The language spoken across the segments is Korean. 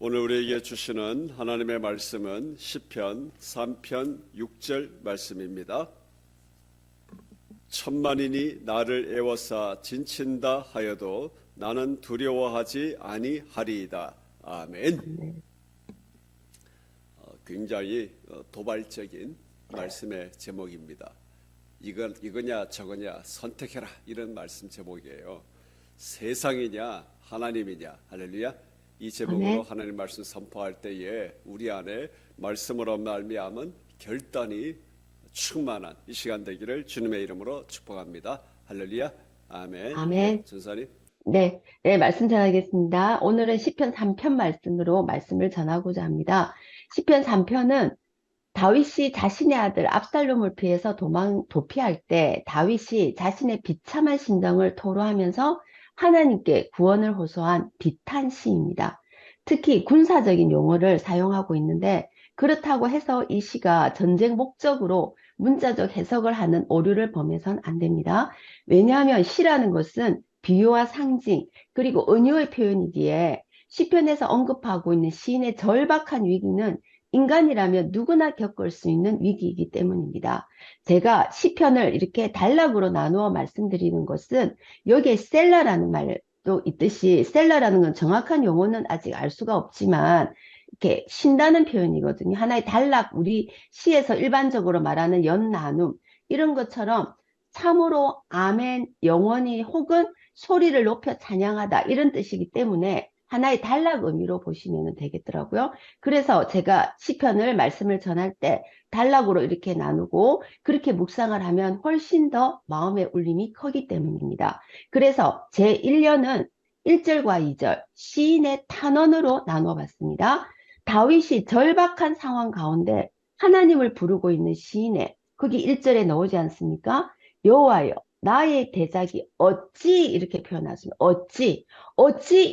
오늘 우리에게 주시는 하나님의 말씀은 시편 3편 6절 말씀입니다. 천만인이 나를 애워싸 진친다 하여도 나는 두려워하지 아니하리이다. 아멘. 굉장히 도발적인 말씀의 제목입니다. 이거냐 저거냐 선택해라, 이런 말씀 제목이에요. 세상이냐 하나님이냐. 할렐루야. 이 제목으로 아멘. 하나님 말씀 선포할 때에 우리 안에 말씀으로 말미암은 결단이 충만한 이 시간 되기를 주님의 이름으로 축복합니다. 할렐루야. 아멘. 아멘. 전사님. 네, 말씀 전하겠습니다. 오늘은 시편 3편 말씀으로 말씀을 전하고자 합니다. 시편 3편은 다윗이 자신의 아들 압살롬을 피해서 도피할 때 다윗이 자신의 비참한 심정을 토로하면서 하나님께 구원을 호소한 비탄 시입니다. 특히 군사적인 용어를 사용하고 있는데, 그렇다고 해서 이 시가 전쟁 목적으로 문자적 해석을 하는 오류를 범해서는 안 됩니다. 왜냐하면 시라는 것은 비유와 상징 그리고 은유의 표현이기에 시편에서 언급하고 있는 시인의 절박한 위기는 인간이라면 누구나 겪을 수 있는 위기이기 때문입니다. 제가 시편을 이렇게 단락으로 나누어 말씀드리는 것은 여기에 셀라라는 말도 있듯이, 셀라라는 건 정확한 용어는 아직 알 수가 없지만 이렇게 쉰다는 표현이거든요. 하나의 단락, 우리 시에서 일반적으로 말하는 연나눔, 이런 것처럼 참으로 아멘, 영원히 혹은 소리를 높여 찬양하다, 이런 뜻이기 때문에 하나의 단락 의미로 보시면 되겠더라고요. 그래서 제가 시편을 말씀을 전할 때 단락으로 이렇게 나누고 그렇게 묵상을 하면 훨씬 더 마음의 울림이 크기 때문입니다. 그래서 제1년은 1절과 2절 시인의 탄원으로 나눠봤습니다. 다윗이 절박한 상황 가운데 하나님을 부르고 있는 시인의, 거기 1절에 나오지 않습니까? 여호와여 나의 대적이 어찌, 이렇게 표현하시면 어찌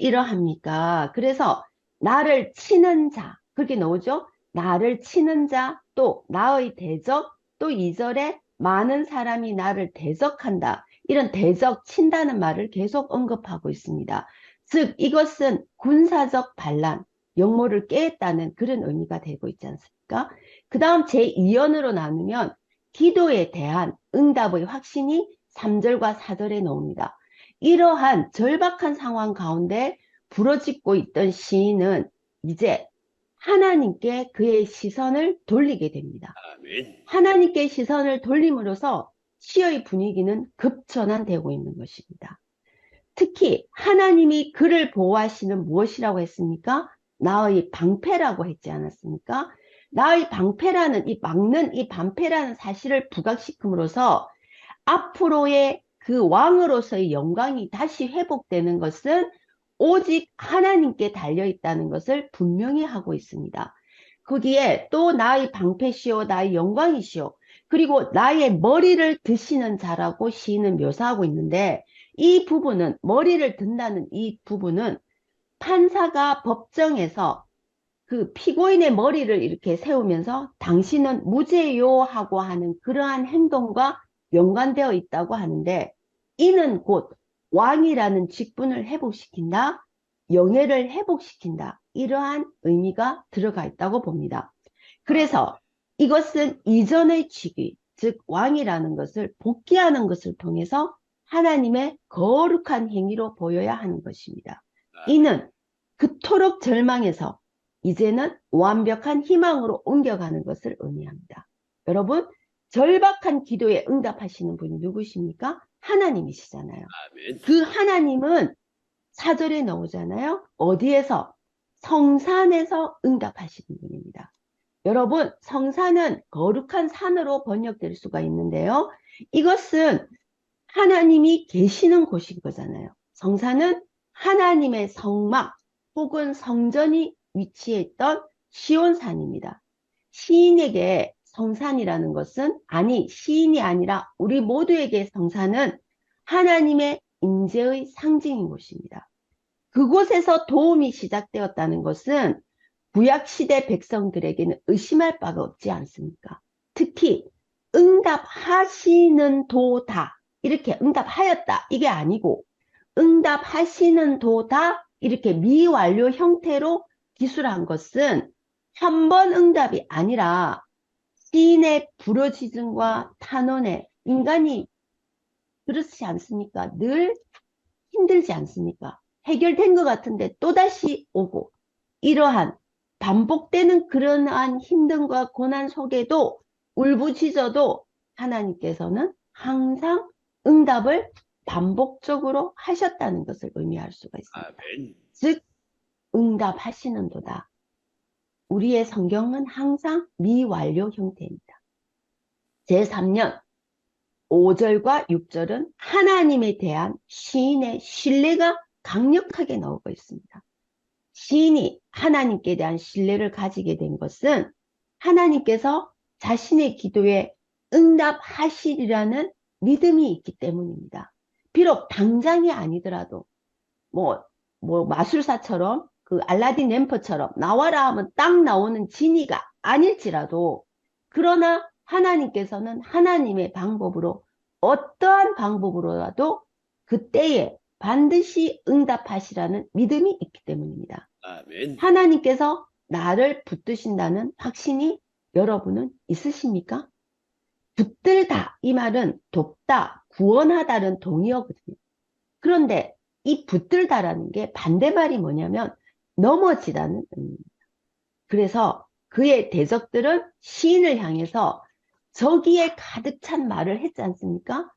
이러합니까? 그래서 나를 치는 자, 그렇게 나오죠? 나를 치는 자, 또 나의 대적, 또 2절에 많은 사람이 나를 대적한다, 이런 대적, 친다는 말을 계속 언급하고 있습니다. 즉 이것은 군사적 반란, 영모를 깨했다는 그런 의미가 되고 있지 않습니까? 그 다음 제2연으로 나누면 기도에 대한 응답의 확신이 3절과 4절에 나옵니다. 이러한 절박한 상황 가운데 부러짓고 있던 시인은 이제 하나님께 그의 시선을 돌리게 됩니다. 아멘. 하나님께 시선을 돌림으로써 시의 분위기는 급전환되고 있는 것입니다. 특히 하나님이 그를 보호하시는 무엇이라고 했습니까? 나의 방패라고 했지 않았습니까? 나의 방패라는, 이 막는 이 방패라는 사실을 부각시킴으로써 앞으로의 그 왕으로서의 영광이 다시 회복되는 것은 오직 하나님께 달려있다는 것을 분명히 하고 있습니다. 거기에 또 나의 방패시오, 나의 영광이시오, 그리고 나의 머리를 드시는 자라고 시인은 묘사하고 있는데, 이 부분은, 머리를 든다는 이 부분은 판사가 법정에서 그 피고인의 머리를 이렇게 세우면서 당신은 무죄요 하고 하는 그러한 행동과 연관되어 있다고 하는데, 이는 곧 왕이라는 직분을 회복시킨다, 영예를 회복시킨다, 이러한 의미가 들어가 있다고 봅니다. 그래서 이것은 이전의 직위, 즉 왕이라는 것을 복귀하는 것을 통해서 하나님의 거룩한 행위로 보여야 하는 것입니다. 이는 그토록 절망해서 이제는 완벽한 희망으로 옮겨가는 것을 의미합니다. 여러분, 절박한 기도에 응답하시는 분이 누구십니까? 하나님이시잖아요. 아멘. 그 하나님은 4절에 나오잖아요. 어디에서? 성산에서 응답하시는 분입니다. 여러분, 성산은 거룩한 산으로 번역될 수가 있는데요. 이것은 하나님이 계시는 곳인 거잖아요. 성산은 하나님의 성막 혹은 성전이 위치해 있던 시온산입니다. 시인에게 성산이라는 것은, 아니, 시인이 아니라 우리 모두에게 성산은 하나님의 임재의 상징인 곳입니다. 그곳에서 도움이 시작되었다는 것은 구약시대 백성들에게는 의심할 바가 없지 않습니까? 특히 응답하시는 도다, 이렇게 응답하였다, 이게 아니고 응답하시는 도다, 이렇게 미완료 형태로 기술한 것은 한 번 응답이 아니라 시인의 부르짖음과 탄원에 인간이 그렇지 않습니까? 늘 힘들지 않습니까? 해결된 것 같은데 또다시 오고 이러한 반복되는 그러한 힘듦과 고난 속에도 울부짖어도 하나님께서는 항상 응답을 반복적으로 하셨다는 것을 의미할 수가 있습니다. 아멘. 즉 응답하시는도다. 우리의 성경은 항상 미완료 형태입니다. 제3년 5절과 6절은 하나님에 대한 시인의 신뢰가 강력하게 나오고 있습니다. 시인이 하나님께 대한 신뢰를 가지게 된 것은 하나님께서 자신의 기도에 응답하시리라는 믿음이 있기 때문입니다. 비록 당장이 아니더라도 뭐 마술사처럼 그 알라딘 램프처럼 나와라 하면 딱 나오는 지니가 아닐지라도 그러나 하나님께서는 하나님의 방법으로 어떠한 방법으로라도 그때에 반드시 응답하시라는 믿음이 있기 때문입니다. 아멘. 하나님께서 나를 붙드신다는 확신이 여러분은 있으십니까? 붙들다 이 말은 돕다, 구원하다는 동의어거든요. 그런데 이 붙들다라는 게 반대말이 뭐냐면 넘어지다는 의미입니다. 그래서 그의 대적들은 시인을 향해서 저기에 가득 찬 말을 했지 않습니까?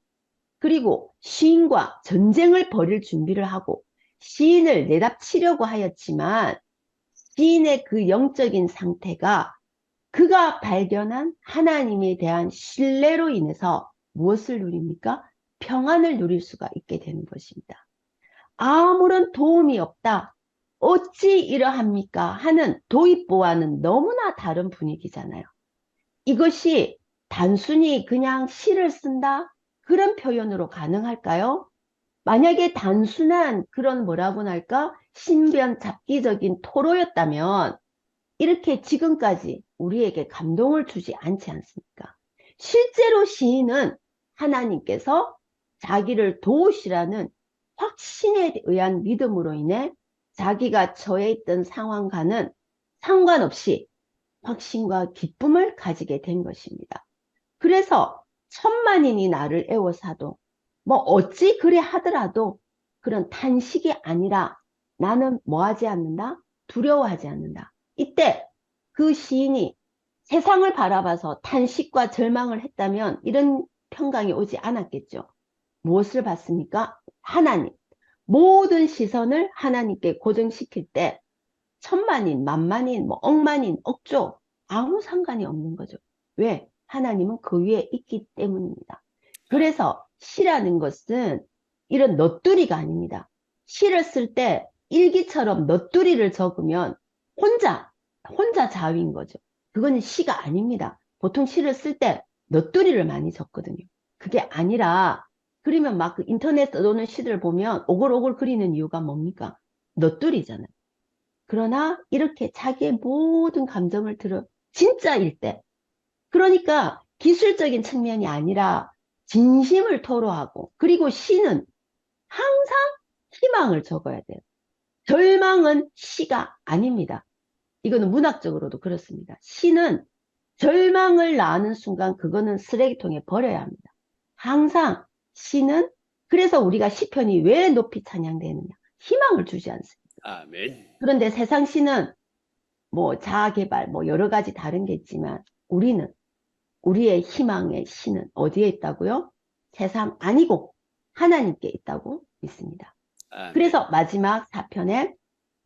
그리고 시인과 전쟁을 벌일 준비를 하고 시인을 내답치려고 하였지만 시인의 그 영적인 상태가 그가 발견한 하나님에 대한 신뢰로 인해서 무엇을 누립니까? 평안을 누릴 수가 있게 되는 것입니다. 아무런 도움이 없다. 어찌 이러합니까? 하는 도입부와는 너무나 다른 분위기잖아요. 이것이 단순히 그냥 시를 쓴다? 그런 표현으로 가능할까요? 만약에 단순한 그런 뭐라고 할까? 신변 잡기적인 토로였다면 이렇게 지금까지 우리에게 감동을 주지 않지 않습니까? 실제로 시인은 하나님께서 자기를 도우시라는 확신에 의한 믿음으로 인해 자기가 처해 있던 상황과는 상관없이 확신과 기쁨을 가지게 된 것입니다. 그래서 천만인이 나를 애워사도 뭐 어찌 그래 하더라도 그런 탄식이 아니라 나는 뭐 하지 않는다? 두려워하지 않는다. 이때 그 시인이 세상을 바라봐서 탄식과 절망을 했다면 이런 평강이 오지 않았겠죠. 무엇을 봤습니까? 하나님. 모든 시선을 하나님께 고정시킬 때 천만인, 만만인, 뭐 억만인, 억조 아무 상관이 없는 거죠. 왜? 하나님은 그 위에 있기 때문입니다. 그래서 시라는 것은 이런 넋두리가 아닙니다. 시를 쓸 때 일기처럼 넋두리를 적으면 혼자 자위인 거죠. 그거는 시가 아닙니다. 보통 시를 쓸 때 넋두리를 많이 적거든요. 그게 아니라 그러면 막 그 인터넷 떠도는 시들 보면 오글오글 그리는 이유가 뭡니까? 넋두리잖아요. 그러나 이렇게 자기의 모든 감정을 들어 진짜일 때 그러니까 기술적인 측면이 아니라 진심을 토로하고 그리고 시는 항상 희망을 적어야 돼요. 절망은 시가 아닙니다. 이거는 문학적으로도 그렇습니다. 시는 절망을 낳는 순간 그거는 쓰레기통에 버려야 합니다. 항상 시는 그래서 우리가 시편이 왜 높이 찬양되느냐? 희망을 주지 않습니다. 아멘. 그런데 세상 시는 뭐 자아개발 뭐 여러 가지 다른 게 있지만 우리는 우리의 희망의 시는 어디에 있다고요? 세상 아니고 하나님께 있다고 믿습니다. 아멘. 그래서 마지막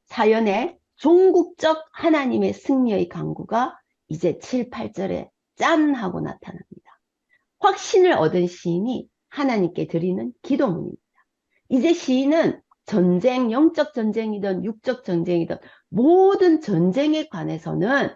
사연의 종국적 하나님의 승리의 강구가 이제 7, 8절에 짠 하고 나타납니다. 확신을 얻은 시인이 하나님께 드리는 기도문입니다. 이제 시인은 전쟁, 영적 전쟁이든 육적 전쟁이든 모든 전쟁에 관해서는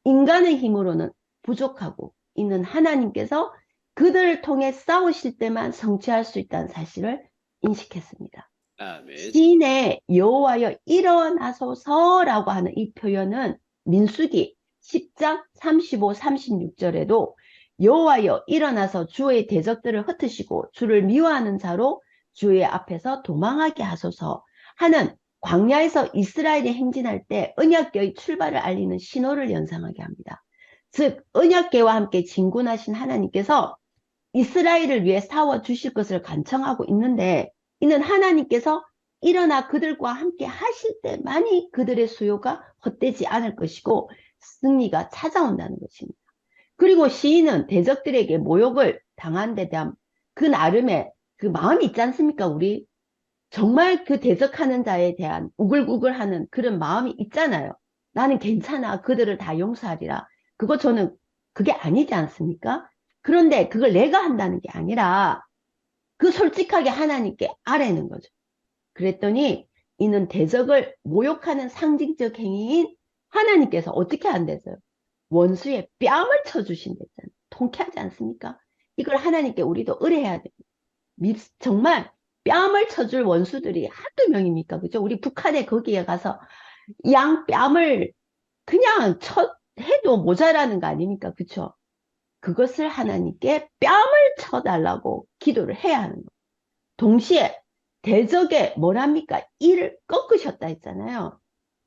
인간의 힘으로는 부족하고 있는 하나님께서 그들을 통해 싸우실 때만 성취할 수 있다는 사실을 인식했습니다. 아멘. 시인의 여호와여 일어나소서라고 하는 이 표현은 민수기 10장 35, 36절에도 여호와여 일어나서 주의 대적들을 흩으시고 주를 미워하는 자로 주의 앞에서 도망하게 하소서 하는 광야에서 이스라엘이 행진할 때 언약궤의 출발을 알리는 신호를 연상하게 합니다. 즉 언약궤와 함께 진군하신 하나님께서 이스라엘을 위해 싸워 주실 것을 간청하고 있는데, 이는 하나님께서 일어나 그들과 함께 하실 때만이 그들의 수요가 헛되지 않을 것이고 승리가 찾아온다는 것입니다. 그리고 시인은 대적들에게 모욕을 당한 데 대한 그 나름의 그 마음이 있지 않습니까? 우리 정말 그 대적하는 자에 대한 우글우글하는 그런 마음이 있잖아요. 나는 괜찮아. 그들을 다 용서하리라. 그거 저는 그게 아니지 않습니까? 그런데 그걸 내가 한다는 게 아니라 그 솔직하게 하나님께 아뢰는 거죠. 그랬더니 이는 대적을 모욕하는 상징적 행위인 하나님께서 어떻게 한대서요? 원수의 뺨을 쳐주신댔잖아요. 통쾌하지 않습니까? 이걸 하나님께 우리도 의뢰해야 됩니다. 정말 뺨을 쳐줄 원수들이 한두 명입니까? 그죠? 우리 북한에 거기에 가서 양 뺨을 그냥 해도 모자라는 거 아닙니까? 그쵸? 그것을 하나님께 뺨을 쳐달라고 기도를 해야 하는 거예요. 동시에 대적에 뭐랍니까? 이를 꺾으셨다 했잖아요.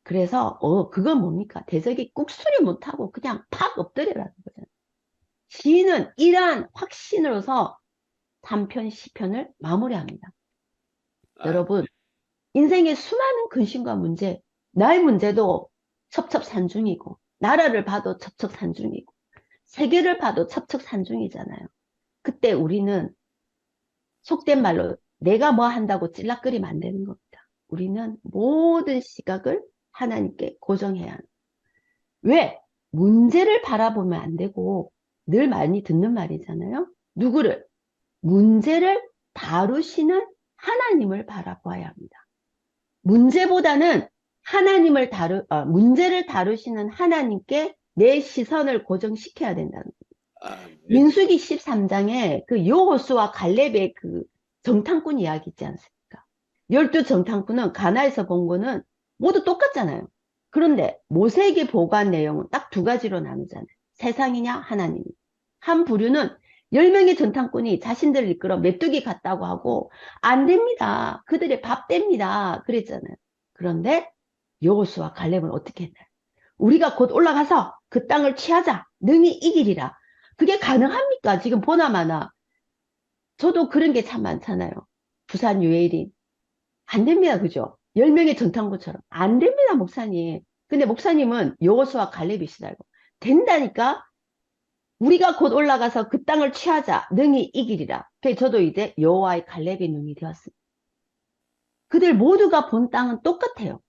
그래서 그건 뭡니까? 대적이 꾹소리 못하고 그냥 팍 엎드려라는 거잖아요. 시인은 이러한 확신으로서 3편, 시편을 마무리합니다. 아, 여러분, 인생의 수많은 근심과 문제, 나의 문제도 첩첩산중이고, 나라를 봐도 첩첩산중이고, 세계를 봐도 첩첩산중이잖아요. 그때 우리는 속된 말로 내가 뭐 한다고 찔락거리면 안 되는 겁니다. 우리는 모든 시각을 하나님께 고정해야 합니다. 왜? 문제를 바라보면 안 되고, 늘 많이 듣는 말이잖아요. 누구를? 문제를 다루시는 하나님을 바라봐야 합니다. 문제보다는 문제를 다루시는 하나님께 내 시선을 고정시켜야 된다는 거예요. 아멘. 민수기 13장에 그 여호수아 갈렙의 그 정탐꾼 이야기 있지 않습니까? 12 정탐꾼은 가나에서 본 거는 모두 똑같잖아요. 그런데 모세에게 보고한 내용은 딱 2가지로 나누잖아요. 세상이냐 하나님. 한 부류는 10명의 정탐꾼이 자신들을 이끌어 메뚜기 같다고 하고 안 됩니다. 그들의 밥 됩니다. 그랬잖아요. 그런데 여호수아 갈렙은 어떻게 했나요? 우리가 곧 올라가서 그 땅을 취하자. 능히 이기리라. 그게 가능합니까? 지금 보나마나. 저도 그런 게 참 많잖아요. 부산 유해일인. 안 됩니다. 그죠? 10명의 전탐구처럼. 안 됩니다, 목사님. 근데 목사님은 여호수아 갈렙이시다고. 된다니까? 우리가 곧 올라가서 그 땅을 취하자. 능히 이기리라. 그래서 저도 이제 여호와의 갈렙의 눈이 되었습니다. 그들 모두가 본 땅은 똑같아요.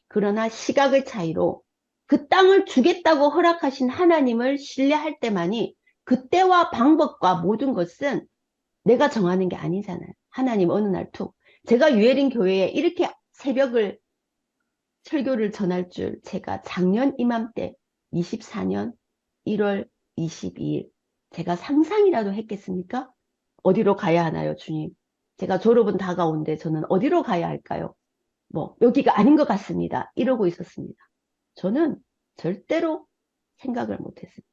그러나 시각의 차이로 그 땅을 주겠다고 허락하신 하나님을 신뢰할 때만이 그때와 방법과 모든 것은 내가 정하는 게 아니잖아요. 하나님 어느 날 툭. 제가 유해린 교회에 이렇게 새벽을 설교를 전할 줄 제가 작년 이맘때 24년 1월 22일 제가 상상이라도 했겠습니까? 어디로 가야 하나요, 주님? 제가 졸업은 다가온데 저는 어디로 가야 할까요? 뭐 여기가 아닌 것 같습니다. 이러고 있었습니다. 저는 절대로 생각을 못했습니다.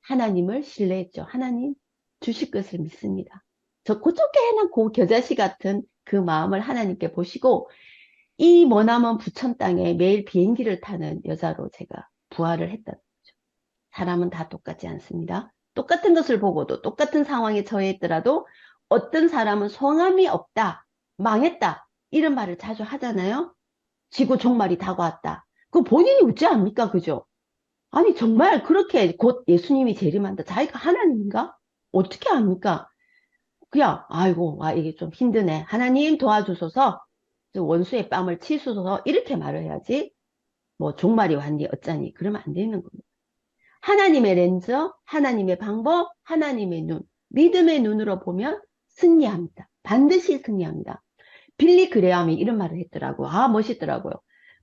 하나님을 신뢰했죠. 하나님 주실 것을 믿습니다. 저 고쫓게나 그 겨자씨 같은 그 마음을 하나님께 보시고 이 머나먼 부천 땅에 매일 비행기를 타는 여자로 제가 부활을 했다는 거죠. 사람은 다 똑같지 않습니다. 똑같은 것을 보고도 똑같은 상황에 처해있더라도 어떤 사람은 소망이 없다, 망했다 이런 말을 자주 하잖아요. 지구 종말이 다가왔다. 그 본인이 웃지 않습니까? 그죠? 아니 정말 그렇게 곧 예수님이 재림한다. 자기가 하나님인가? 어떻게 합니까? 그냥 아이고 이게 좀 힘드네. 하나님 도와주소서. 원수의 뺨을 치소서. 이렇게 말을 해야지. 뭐 종말이 왔니 어쩌니 그러면 안 되는 겁니다. 하나님의 렌즈, 하나님의 방법, 하나님의 눈, 믿음의 눈으로 보면 승리합니다. 반드시 승리합니다. 빌리 그레함이 이런 말을 했더라고요. 멋있더라고요.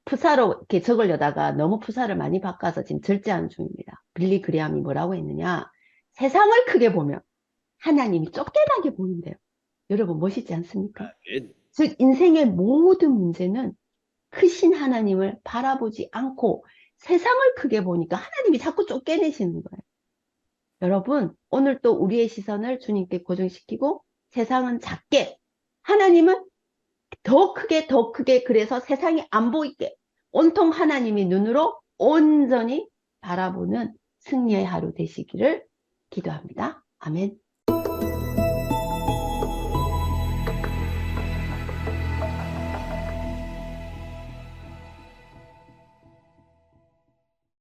푸사로 이렇게 적으려다가 너무 푸사를 많이 바꿔서 지금 절제하는 중입니다. 빌리 그레함이 뭐라고 했느냐? 세상을 크게 보면 하나님이 쫓겨나게 보는데요. 여러분 멋있지 않습니까? 아멘. 즉 인생의 모든 문제는 크신 하나님을 바라보지 않고 세상을 크게 보니까 하나님이 자꾸 쫓겨내시는 거예요. 여러분 오늘 또 우리의 시선을 주님께 고정시키고 세상은 작게 하나님은 더 크게 더 크게 그래서 세상이 안 보이게 온통 하나님의 눈으로 온전히 바라보는 승리의 하루 되시기를 기도합니다. 아멘.